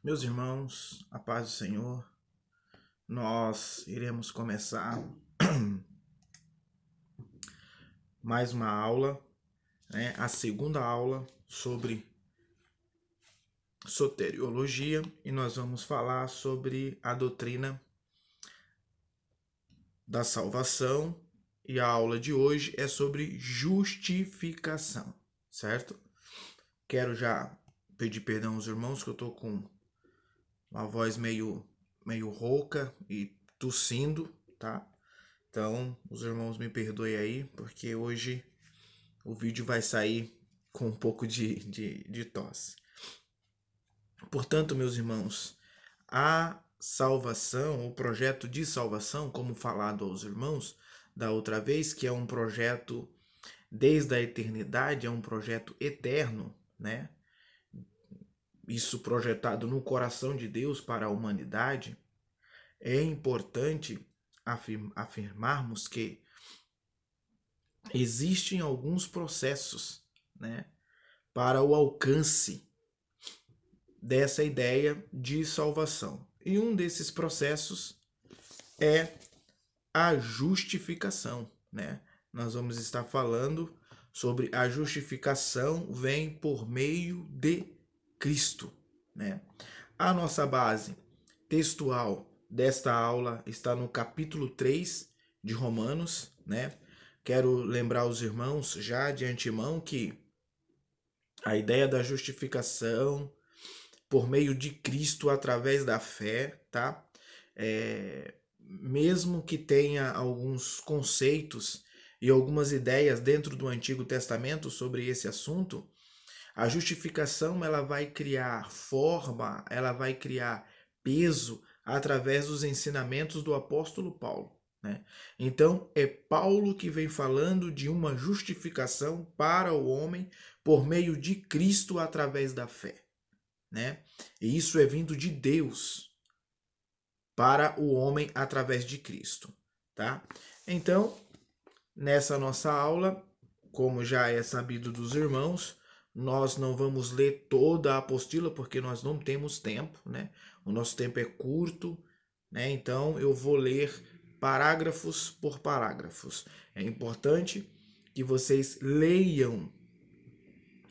Meus irmãos, a paz do Senhor, nós iremos começar mais uma aula, a segunda aula sobre soteriologia, e nós vamos falar sobre a doutrina da salvação, e a aula de hoje é sobre justificação, certo? Quero já pedir perdão aos irmãos que eu estou com uma voz meio rouca e tossindo, tá? Então, os irmãos me perdoem aí, porque hoje o vídeo vai sair com um pouco de tosse. Portanto, meus irmãos, a salvação, o projeto de salvação, como falado aos irmãos da outra vez, que é um projeto desde a eternidade, é um projeto eterno, né? Isso projetado no coração de Deus para a humanidade, é importante afirmarmos que existem alguns processos, né, para o alcance dessa ideia de salvação. E um desses processos é a justificação, né? Nós vamos estar falando sobre a justificação vem por meio de Cristo, né? A nossa base textual desta aula está no capítulo 3 de Romanos, né? Quero lembrar os irmãos já de antemão que a ideia da justificação por meio de Cristo através da fé, tá? Mesmo que tenha alguns conceitos e algumas ideias dentro do Antigo Testamento sobre esse assunto, a justificação ela vai criar forma, ela vai criar peso através dos ensinamentos do apóstolo Paulo, né? Então é Paulo que vem falando de uma justificação para o homem por meio de Cristo através da fé, né? E isso é vindo de Deus para o homem através de Cristo, tá? Então, nessa nossa aula, como já é sabido dos irmãos, nós não vamos ler toda a apostila porque nós não temos tempo, né? O nosso tempo é curto, né? Então eu vou ler parágrafos por parágrafos. É importante que vocês leiam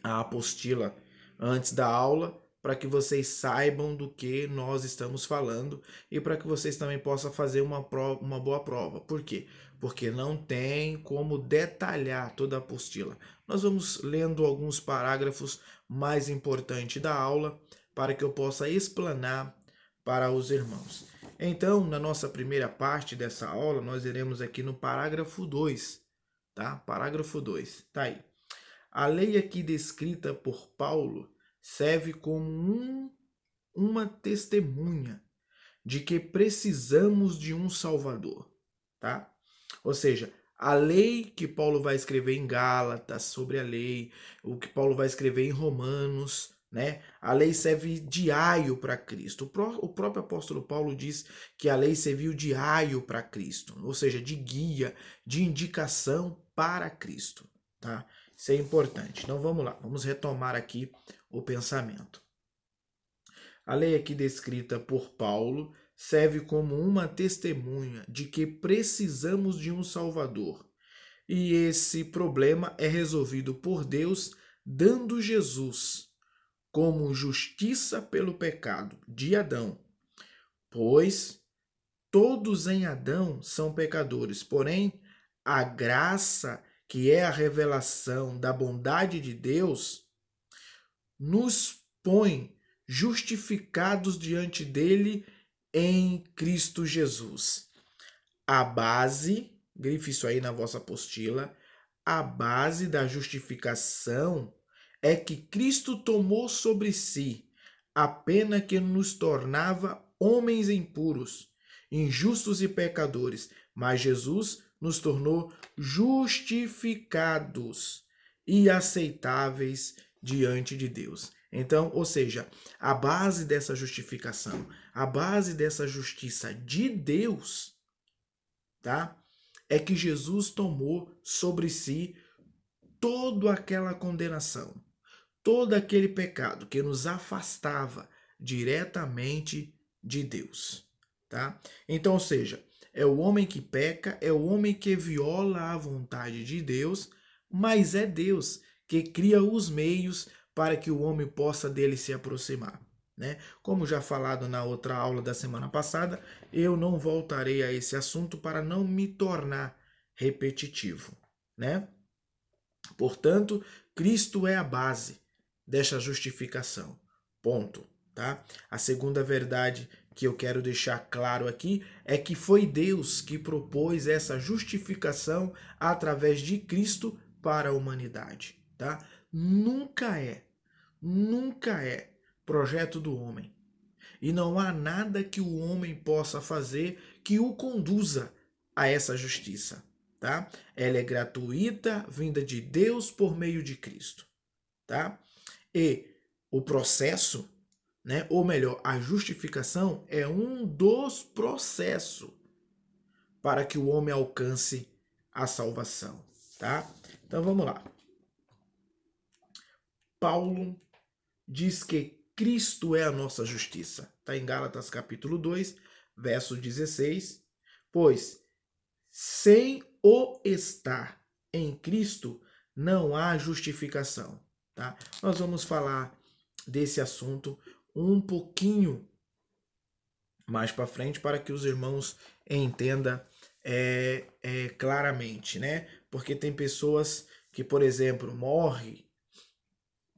a apostila antes da aula para que vocês saibam do que nós estamos falando e para que vocês também possam fazer uma boa prova. Por quê? Porque não tem como detalhar toda a apostila. Nós vamos lendo alguns parágrafos mais importantes da aula para que eu possa explanar para os irmãos. Então, na nossa primeira parte dessa aula, nós iremos aqui no parágrafo 2, tá? Parágrafo 2, tá aí. A lei aqui descrita por Paulo serve como uma testemunha de que precisamos de um Salvador, tá? Ou seja, a lei que Paulo vai escrever em Gálatas sobre a lei, o que Paulo vai escrever em Romanos, né? A lei serve de aio para Cristo. O próprio apóstolo Paulo diz que a lei serviu de aio para Cristo, ou seja, de guia, de indicação para Cristo, tá? Isso é importante. Então vamos lá, vamos retomar aqui o pensamento. A lei aqui descrita por Paulo serve como uma testemunha de que precisamos de um Salvador. E esse problema é resolvido por Deus dando Jesus como justiça pelo pecado de Adão, pois todos em Adão são pecadores, porém a graça, que é a revelação da bondade de Deus, nos põe justificados diante dele em Cristo Jesus. A base, grife isso aí na vossa apostila, a base da justificação é que Cristo tomou sobre si a pena que nos tornava homens impuros, injustos e pecadores, mas Jesus nos tornou justificados e aceitáveis diante de Deus. Então, ou seja, a base dessa justificação, a base dessa justiça de Deus, tá? É que Jesus tomou sobre si toda aquela condenação, todo aquele pecado que nos afastava diretamente de Deus, tá? Então, ou seja, é o homem que peca, é o homem que viola a vontade de Deus, mas é Deus que cria os meios para que o homem possa dele se aproximar, né? Como já falado na outra aula da semana passada, eu não voltarei a esse assunto para não me tornar repetitivo, né? Portanto, Cristo é a base desta justificação. Ponto, tá? A segunda verdade que eu quero deixar claro aqui é que foi Deus que propôs essa justificação através de Cristo para a humanidade, tá? Nunca é projeto do homem. E não há nada que o homem possa fazer que o conduza a essa justiça, tá? Ela é gratuita, vinda de Deus por meio de Cristo, tá? E o processo, né, ou melhor, a justificação é um dos processos para que o homem alcance a salvação, tá? Então vamos lá. Paulo diz que Cristo é a nossa justiça. Está em Gálatas capítulo 2, verso 16. Pois sem o estar em Cristo não há justificação. Tá? Nós vamos falar desse assunto um pouquinho mais para frente para que os irmãos entendam claramente, né? Porque tem pessoas que, por exemplo, morrem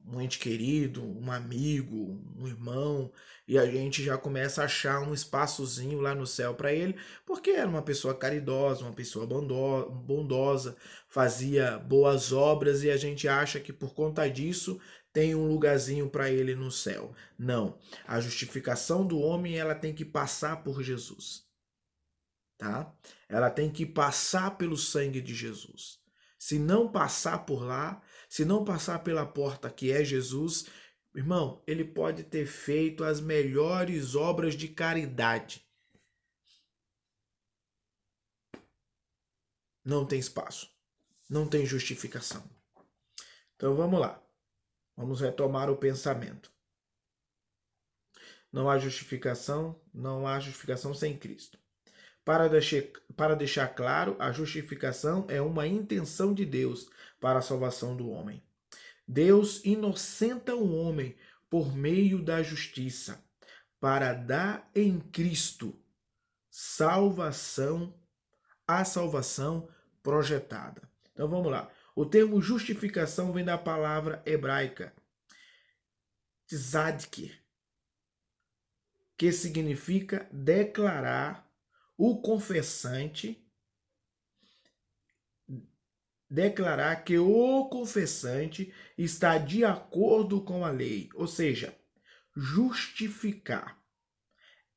um ente querido, um amigo, um irmão, e a gente já começa a achar um espaçozinho lá no céu para ele, porque era uma pessoa caridosa, uma pessoa bondosa, fazia boas obras e a gente acha que por conta disso tem um lugarzinho para ele no céu. Não, a justificação do homem ela tem que passar por Jesus, tá? Ela tem que passar pelo sangue de Jesus. Se não passar por lá, se não passar pela porta que é Jesus, irmão, ele pode ter feito as melhores obras de caridade. Não tem espaço. Não tem justificação. Então vamos lá. Vamos retomar o pensamento. Não há justificação sem Cristo. Para deixar claro, a justificação é uma intenção de Deus para a salvação do homem. Deus inocenta o homem por meio da justiça, para dar em Cristo a salvação projetada. Então vamos lá. O termo justificação vem da palavra hebraica tzadik, que significa declarar o confessante, declarar que o confessante está de acordo com a lei, ou seja, justificar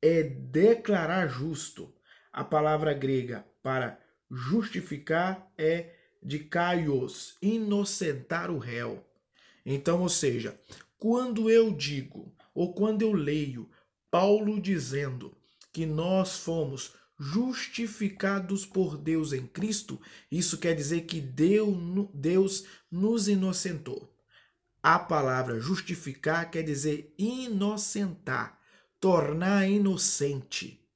é declarar justo. A palavra grega para justificar é dikaios, inocentar o réu. Então, ou seja, quando eu digo ou quando eu leio Paulo dizendo que nós fomos justificados por Deus em Cristo, isso quer dizer que Deus nos inocentou. A palavra justificar quer dizer inocentar, tornar inocente,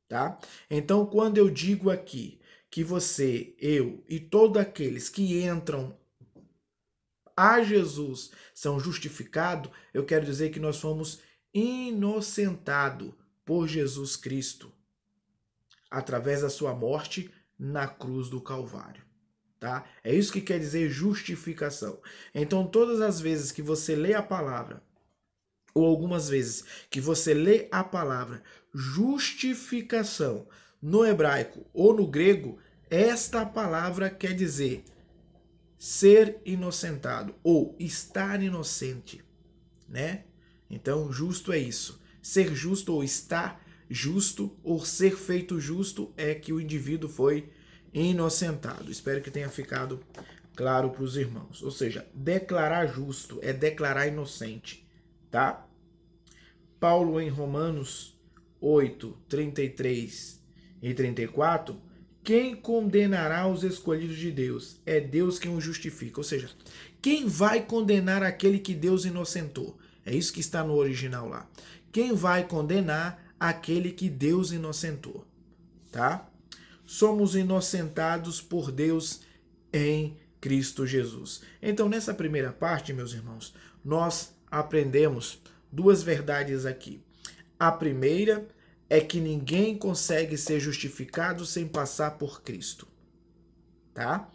tá? Então, quando eu digo aqui que você, eu e todos aqueles que entram a Jesus são justificados, eu quero dizer que nós fomos inocentados por Jesus Cristo através da sua morte na cruz do Calvário, tá? É isso que quer dizer justificação. Então, todas as vezes que você lê a palavra, ou algumas vezes que você lê a palavra justificação no hebraico ou no grego, esta palavra quer dizer ser inocentado ou estar inocente, né? Então, justo é isso. Ser justo ou estar justo ou ser feito justo é que o indivíduo foi inocentado. Espero que tenha ficado claro para os irmãos. Ou seja, declarar justo é declarar inocente, tá? Paulo em Romanos 8, 33 e 34, quem condenará os escolhidos de Deus? É Deus quem os justifica. Ou seja, quem vai condenar aquele que Deus inocentou? É isso que está no original lá. Quem vai condenar aquele que Deus inocentou, tá? Somos inocentados por Deus em Cristo Jesus. Então, nessa primeira parte, meus irmãos, nós aprendemos duas verdades aqui. A primeira é que ninguém consegue ser justificado sem passar por Cristo, tá?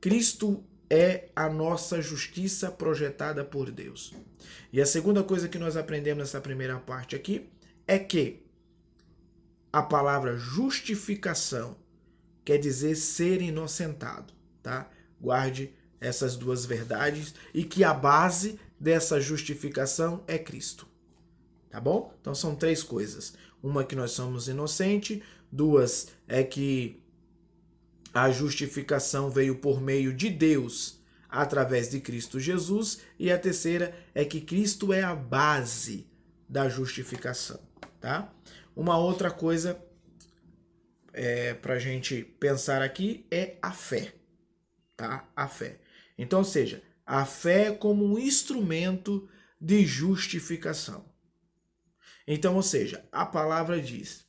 Cristo é a nossa justiça projetada por Deus. E a segunda coisa que nós aprendemos nessa primeira parte aqui é que a palavra justificação quer dizer ser inocentado, tá? Guarde essas duas verdades e que a base dessa justificação é Cristo. Tá bom? Então são três coisas. Uma, que nós somos inocentes. Duas, é que a justificação veio por meio de Deus através de Cristo Jesus. E a terceira é que Cristo é a base da justificação, tá? Uma outra coisa para a gente pensar aqui é a fé, tá? A fé. Então, ou seja, a fé como um instrumento de justificação. Então, ou seja, a palavra diz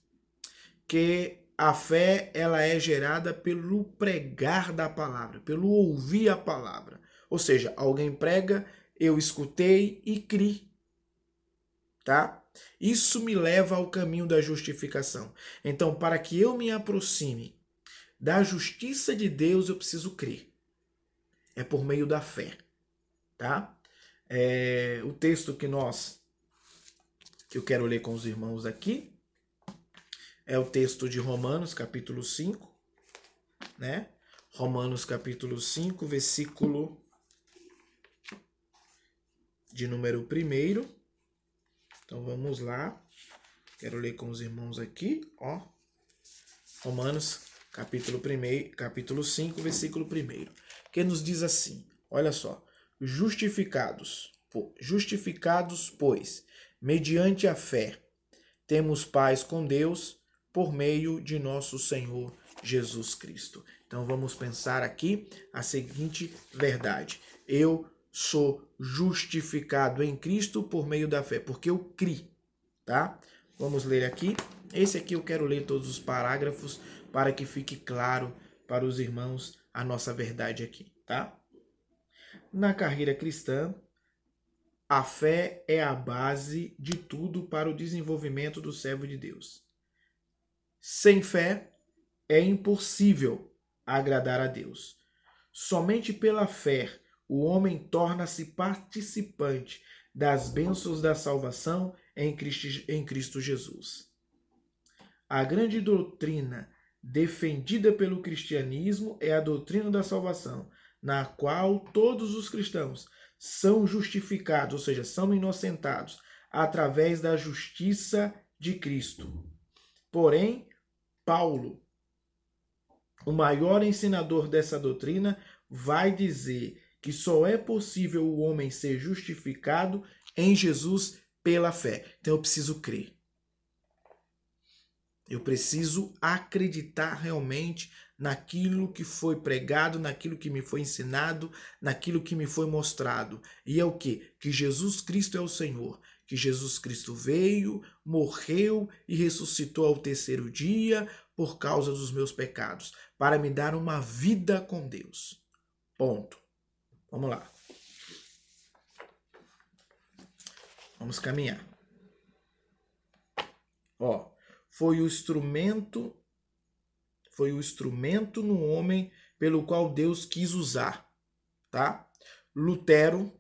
que a fé ela é gerada pelo pregar da palavra, pelo ouvir a palavra. Ou seja, alguém prega, eu escutei e criei, tá? Isso me leva ao caminho da justificação. Então, para que eu me aproxime da justiça de Deus, eu preciso crer. É por meio da fé, tá? O texto que eu quero ler com os irmãos aqui é o texto de Romanos, capítulo 5, né? Romanos, capítulo 5, versículo de número 1. Então vamos lá. Quero ler com os irmãos aqui, ó. Romanos, capítulo 5, versículo 1. Que nos diz assim: olha só, justificados, pois, mediante a fé, temos paz com Deus por meio de nosso Senhor Jesus Cristo. Então vamos pensar aqui a seguinte verdade: eu sou justificado em Cristo por meio da fé, porque eu criei, tá? Vamos ler aqui. Esse aqui eu quero ler todos os parágrafos para que fique claro para os irmãos a nossa verdade aqui, tá? Na carreira cristã, a fé é a base de tudo para o desenvolvimento do servo de Deus. Sem fé, é impossível agradar a Deus. Somente pela fé, o homem torna-se participante das bênçãos da salvação em Cristo Jesus. A grande doutrina defendida pelo cristianismo é a doutrina da salvação, na qual todos os cristãos são justificados, ou seja, são inocentados, através da justiça de Cristo. Porém, Paulo, o maior ensinador dessa doutrina, vai dizer que só é possível o homem ser justificado em Jesus pela fé. Então eu preciso crer. Eu preciso acreditar realmente naquilo que foi pregado, naquilo que me foi ensinado, naquilo que me foi mostrado. E é o quê? Que Jesus Cristo é o Senhor. Que Jesus Cristo veio, morreu e ressuscitou ao terceiro dia por causa dos meus pecados, para me dar uma vida com Deus. Ponto. Vamos lá. Vamos caminhar. Ó, foi o instrumento no homem pelo qual Deus quis usar, tá? Lutero,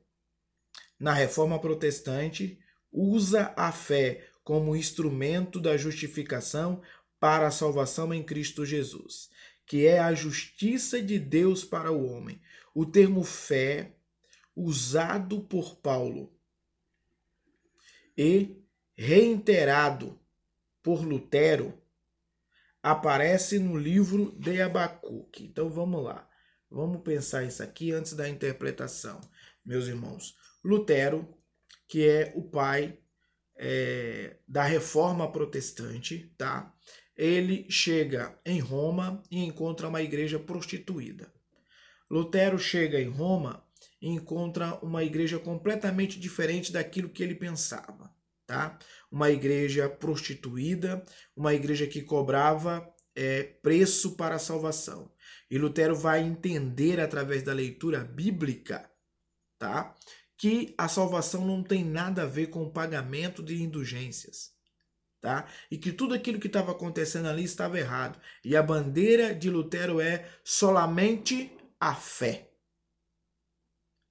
na Reforma Protestante, usa a fé como instrumento da justificação para a salvação em Cristo Jesus, que é a justiça de Deus para o homem. O termo fé, usado por Paulo e reiterado por Lutero, aparece no livro de Abacuque. Então vamos lá. Vamos pensar isso aqui antes da interpretação, meus irmãos. Lutero, que é o pai da Reforma Protestante, tá? Ele chega em Roma e encontra uma igreja prostituída. Lutero chega em Roma e encontra uma igreja completamente diferente daquilo que ele pensava, tá? Uma igreja prostituída, uma igreja que cobrava preço para a salvação. E Lutero vai entender através da leitura bíblica, tá? Que a salvação não tem nada a ver com o pagamento de indulgências, tá? E que tudo aquilo que estava acontecendo ali estava errado. E a bandeira de Lutero é solamente a fé.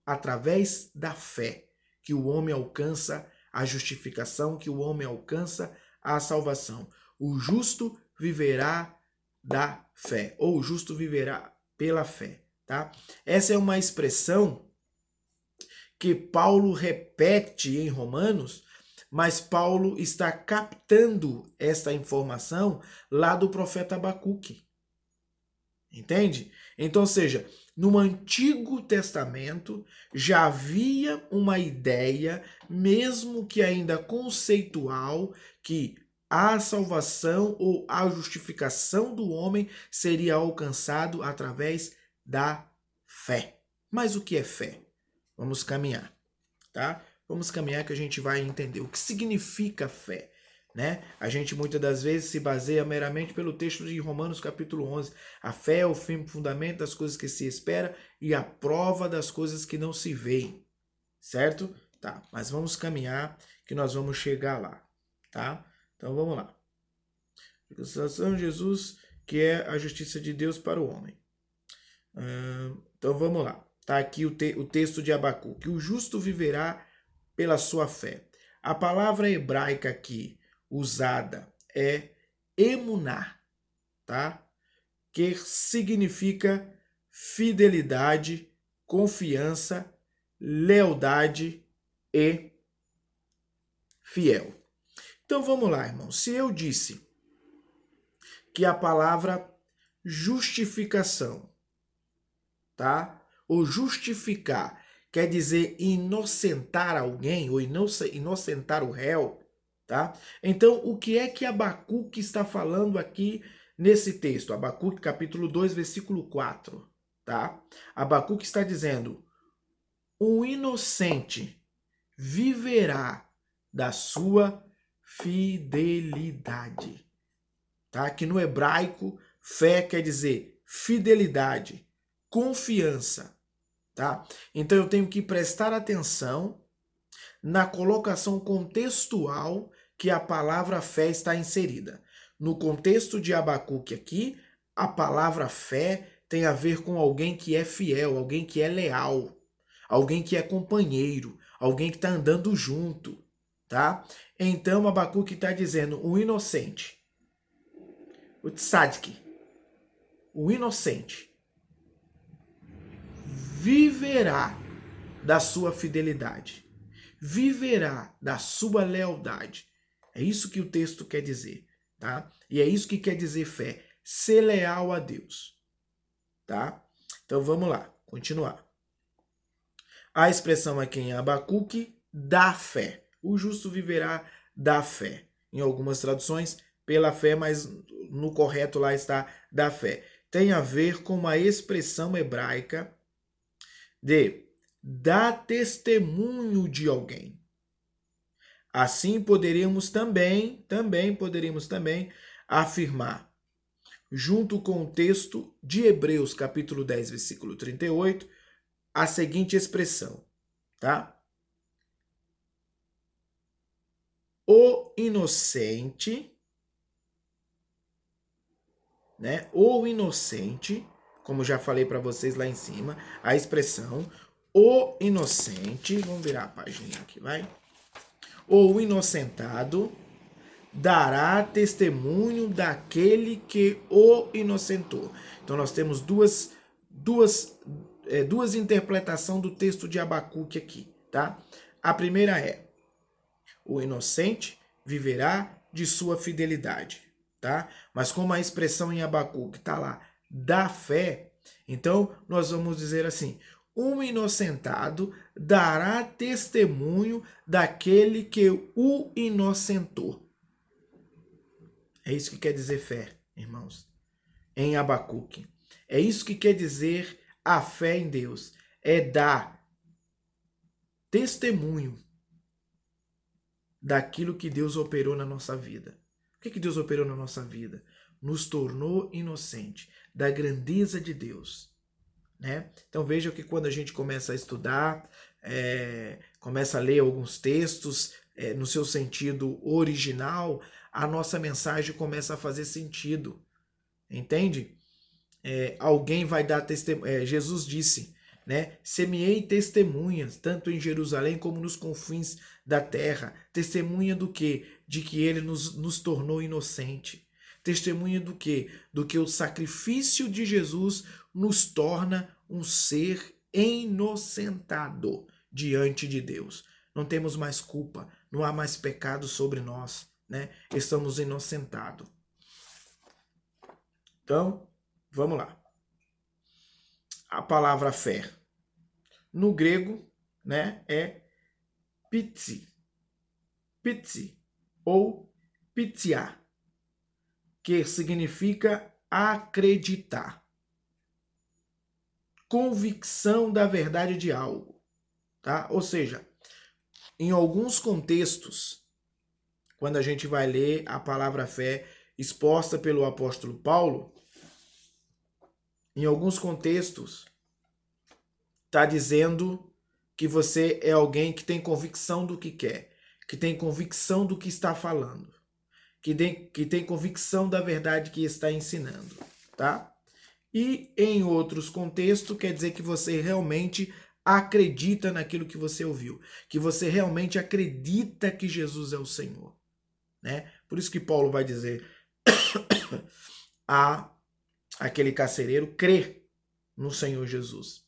Através da fé que o homem alcança a justificação, que o homem alcança a salvação. O justo viverá da fé, ou o justo viverá pela fé, tá? Essa é uma expressão que Paulo repete em Romanos, mas Paulo está captando essa informação lá do profeta Abacuque. Entende? Então, ou seja, no Antigo Testamento já havia uma ideia, mesmo que ainda conceitual, que a salvação ou a justificação do homem seria alcançado através da fé. Mas o que é fé? Vamos caminhar, tá? Vamos caminhar que a gente vai entender o que significa fé, né? A gente muitas das vezes se baseia meramente pelo texto de Romanos capítulo 11. A fé é o firme fundamento das coisas que se espera e a prova das coisas que não se veem, certo? Tá, mas vamos caminhar que nós vamos chegar lá, tá? Então vamos lá. Justificação de Jesus, que é a justiça de Deus para o homem. Então vamos lá. Tá aqui o texto de Abacuque. O justo viverá pela sua fé. A palavra hebraica aqui usada é emuná, tá? Que significa fidelidade, confiança, lealdade e fiel. Então vamos lá, irmão. Se eu disse que a palavra justificação, tá? Ou justificar quer dizer inocentar alguém ou inocentar o réu, tá? Então, o que é que Abacuque está falando aqui nesse texto? Abacuque capítulo 2, versículo 4, tá? Abacuque está dizendo: "Um inocente viverá da sua fidelidade." Tá? Que no hebraico, fé quer dizer fidelidade, confiança, tá? Então eu tenho que prestar atenção na colocação contextual que a palavra fé está inserida. No contexto de Abacuque aqui, a palavra fé tem a ver com alguém que é fiel, alguém que é leal, alguém que é companheiro, alguém que está andando junto, tá? Então Abacuque está dizendo, o inocente, o tzadik, o inocente, viverá da sua fidelidade, viverá da sua lealdade. É isso que o texto quer dizer, tá? E é isso que quer dizer fé, ser leal a Deus, tá? Então vamos lá, continuar. A expressão aqui em Abacuque, da fé. O justo viverá da fé. Em algumas traduções, pela fé, mas no correto lá está da fé. Tem a ver com uma expressão hebraica de dar testemunho de alguém. Assim poderíamos também afirmar, junto com o texto de Hebreus, capítulo 10, versículo 38, a seguinte expressão, tá? O inocente, né? O inocente, como já falei para vocês lá em cima, a expressão o inocente, vamos virar a página aqui, vai. O inocentado dará testemunho daquele que o inocentou. Então nós temos duas interpretações do texto de Abacuque aqui, tá? A primeira é: o inocente viverá de sua fidelidade, tá? Mas como a expressão em Abacuque está lá, da fé, então nós vamos dizer assim: um inocentado dará testemunho daquele que o inocentou. É isso que quer dizer fé, irmãos, em Abacuque. É isso que quer dizer a fé em Deus. É dar testemunho daquilo que Deus operou na nossa vida. O que Deus operou na nossa vida? Nos tornou inocente da grandeza de Deus, né? Então veja que quando a gente começa a estudar, começa a ler alguns textos no seu sentido original, a nossa mensagem começa a fazer sentido, entende? Alguém vai dar testemunho. Jesus disse, né? Semeei testemunhas, tanto em Jerusalém como nos confins da terra. Testemunha do quê? De que ele nos tornou inocente. Testemunha do quê? Do que o sacrifício de Jesus nos torna um ser inocentado diante de Deus. Não temos mais culpa, não há mais pecado sobre nós, né? Estamos inocentados. Então, vamos lá. A palavra fé no grego, né, é pitsi. Pitsi ou pitia, que significa acreditar. Convicção da verdade de algo, tá? Ou seja, em alguns contextos, quando a gente vai ler a palavra fé exposta pelo apóstolo Paulo, em alguns contextos, está dizendo que você é alguém que tem convicção do que quer, que tem convicção do que está falando, que tem convicção da verdade que está ensinando, tá? E em outros contextos quer dizer que você realmente acredita naquilo que você ouviu, que você realmente acredita que Jesus é o Senhor, né? Por isso que Paulo vai dizer a aquele carcereiro: crê no Senhor Jesus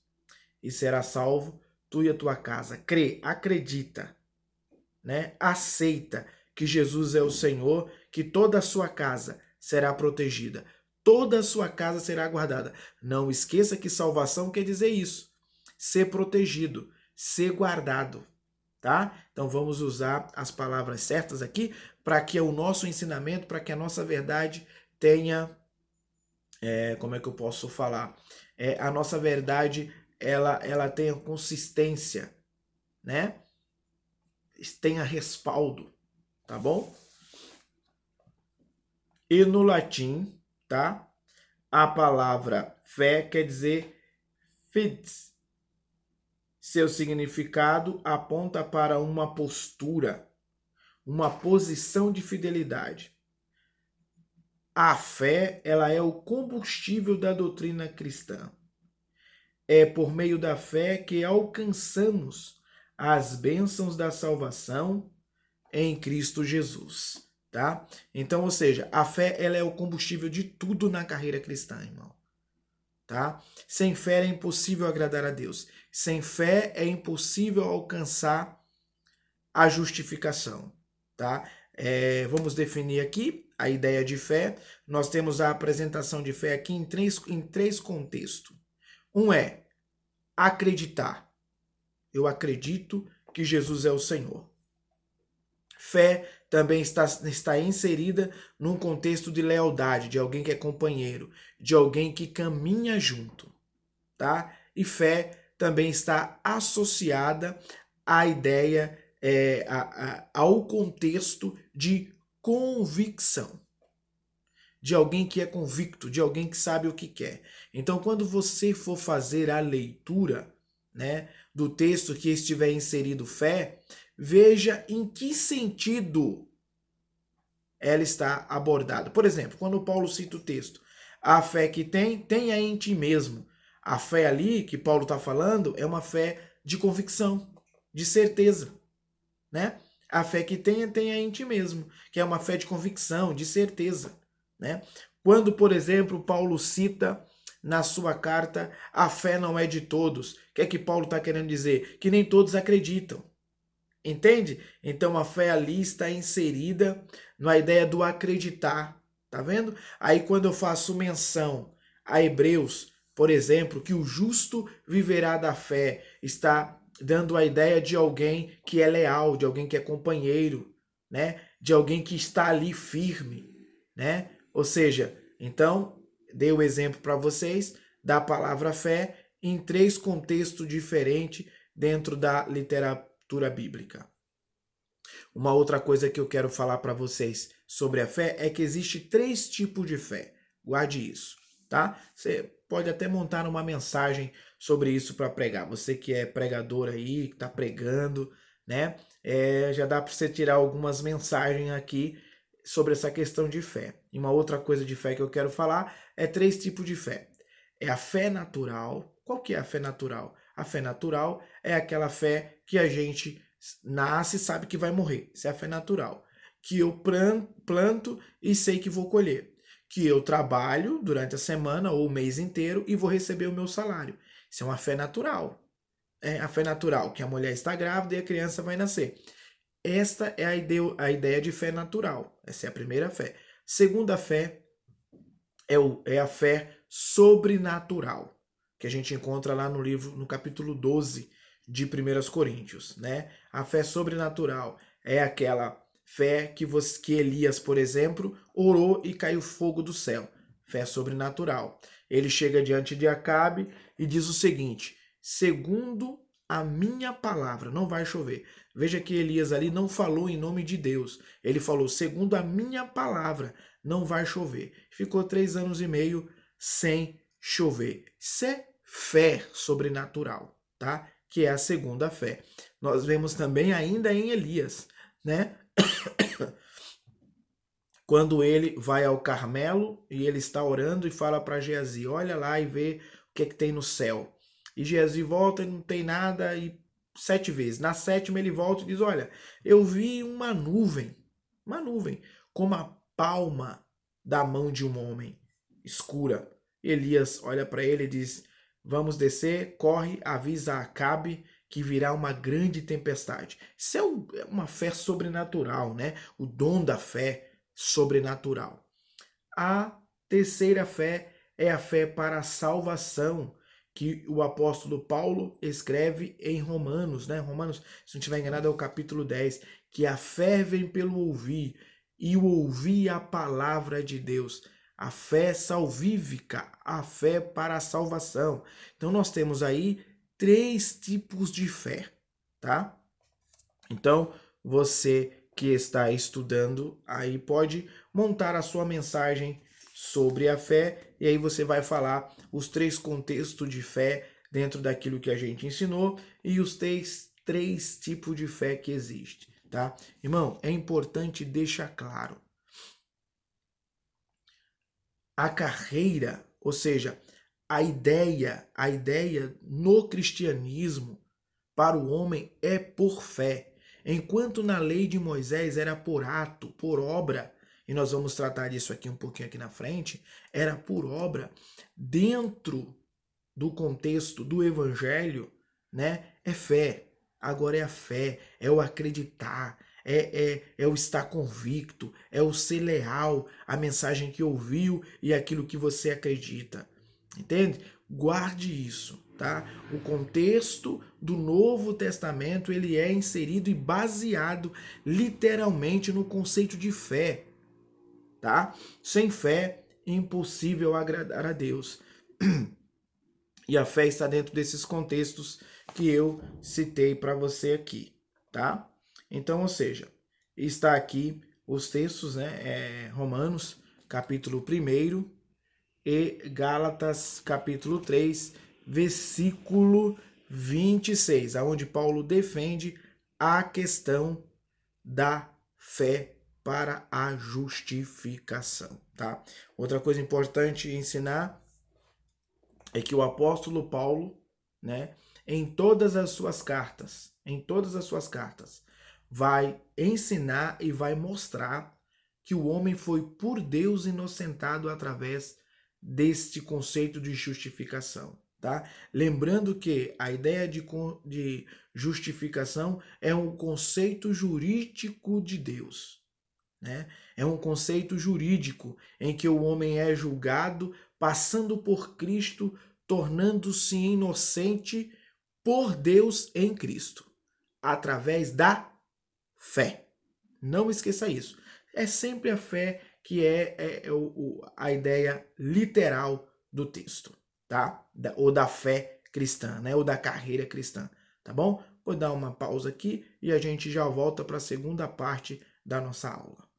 e será salvo tu e a tua casa. Crê, acredita, né? Aceita que Jesus é o Senhor, que toda a sua casa será protegida, toda a sua casa será guardada. Não esqueça que salvação quer dizer isso: ser protegido, ser guardado, tá? Então vamos usar as palavras certas aqui para que o nosso ensinamento, para que a nossa verdade tenha, como é que eu posso falar? A nossa verdade ela tenha consistência, né? Tenha respaldo, tá bom? E no latim, tá? A palavra fé quer dizer fides. Seu significado aponta para uma postura, uma posição de fidelidade. A fé, ela é o combustível da doutrina cristã. É por meio da fé que alcançamos as bênçãos da salvação em Cristo Jesus, tá? Então, ou seja, a fé, ela é o combustível de tudo na carreira cristã, irmão, tá? Sem fé é impossível agradar a Deus. Sem fé é impossível alcançar a justificação, tá? Vamos definir aqui a ideia de fé. Nós temos a apresentação de fé aqui em três contextos. Um é acreditar. Eu acredito que Jesus é o Senhor. Fé também está inserida num contexto de lealdade, de alguém que é companheiro, de alguém que caminha junto, tá? E fé também está associada à ideia, ao contexto de convicção, de alguém que é convicto, de alguém que sabe o que quer. Então, quando você for fazer a leitura, né, do texto que estiver inserido fé, veja em que sentido ela está abordada. Por exemplo, quando Paulo cita o texto, a fé que tenha em ti mesmo. A fé ali que Paulo está falando é uma fé de convicção, de certeza, né? A fé que tenha em ti mesmo, que é uma fé de convicção, de certeza, né? Quando, por exemplo, Paulo cita na sua carta, a fé não é de todos. O que é que Paulo está querendo dizer? Que nem todos acreditam. Entende? Então a fé ali está inserida na ideia do acreditar. Tá vendo? Aí quando eu faço menção a Hebreus, por exemplo, que o justo viverá da fé, está dando a ideia de alguém que é leal, de alguém que é companheiro, né? De alguém que está ali firme, né? Ou seja, então, dei o exemplo para vocês da palavra fé em três contextos diferentes dentro da estrutura bíblica. Uma outra coisa que eu quero falar para vocês sobre a fé é que existe 3 tipos de fé. Guarde isso, tá? Você pode até montar uma mensagem sobre isso para pregar. Você que é pregador aí, que está pregando, né? Já dá para você tirar algumas mensagens aqui sobre essa questão de fé. E uma outra coisa de fé que eu quero falar é 3 tipos de fé. É a fé natural. Qual que é a fé natural? A fé natural é aquela fé que a gente nasce e sabe que vai morrer. Isso é a fé natural. Que eu planto e sei que vou colher. Que eu trabalho durante a semana ou o mês inteiro e vou receber o meu salário. Isso é uma fé natural. É a fé natural, que a mulher está grávida e a criança vai nascer. Esta é a ideia de fé natural. Essa é a primeira fé. Segunda fé é a fé sobrenatural, que a gente encontra lá no livro, no capítulo 12 de 1 Coríntios, né? A fé sobrenatural é aquela fé que Elias, por exemplo, orou e caiu fogo do céu. Fé sobrenatural. Ele chega diante de Acabe e diz o seguinte: segundo a minha palavra, não vai chover. Veja que Elias ali não falou em nome de Deus. Ele falou, segundo a minha palavra, não vai chover. Ficou 3 anos e meio sem chover. Isso é fé sobrenatural, tá? Que é a segunda fé. Nós vemos também ainda em Elias, né? Quando ele vai ao Carmelo e ele está orando e fala para Geazi, olha lá e vê o que é que tem no céu. E Geazi volta e não tem nada e 7 vezes. Na 7ª ele volta e diz, olha, eu vi uma nuvem, como a palma da mão de um homem, escura. Elias olha para ele e diz, vamos descer, corre, avisa a Acabe que virá uma grande tempestade. Isso é uma fé sobrenatural, né? O dom da fé sobrenatural. A terceira fé é a fé para a salvação, que o apóstolo Paulo escreve em Romanos, né? Romanos, se não estiver enganado, é o capítulo 10, que a fé vem pelo ouvir, e o ouvir a palavra de Deus. A fé salvífica, a fé para a salvação. Então nós temos aí 3 tipos de fé, tá? Então, você que está estudando aí pode montar a sua mensagem sobre a fé e aí você vai falar os 3 contextos de fé dentro daquilo que a gente ensinou e os 3 tipos de fé que existe, tá? Irmão, é importante deixar claro. A carreira, ou seja, a ideia no cristianismo para o homem é por fé. Enquanto na lei de Moisés era por ato, por obra, e nós vamos tratar disso aqui um pouquinho aqui na frente, era por obra, dentro do contexto do evangelho, né? É fé. Agora é a fé, é o acreditar, é o estar convicto, é o ser leal à mensagem que ouviu e aquilo que você acredita. Entende? Guarde isso, tá? O contexto do Novo Testamento, ele é inserido e baseado literalmente no conceito de fé, tá? Sem fé, impossível agradar a Deus. E a fé está dentro desses contextos que eu citei para você aqui, tá? Então, ou seja, está aqui os textos, né? Romanos, capítulo 1 e Gálatas, capítulo 3, versículo 26, aonde Paulo defende a questão da fé para a justificação, tá? Outra coisa importante ensinar é que o apóstolo Paulo, né, em todas as suas cartas, vai ensinar e vai mostrar que o homem foi por Deus inocentado através deste conceito de justificação, tá? Lembrando que a ideia de justificação é um conceito jurídico de Deus, né? É um conceito jurídico em que o homem é julgado passando por Cristo, tornando-se inocente por Deus em Cristo, através da fé. Não esqueça isso. É sempre a fé que é a ideia literal do texto, tá? Ou da fé cristã, né? Ou da carreira cristã, tá bom? vou dar uma pausa aqui e a gente já volta para a segunda parte da nossa aula.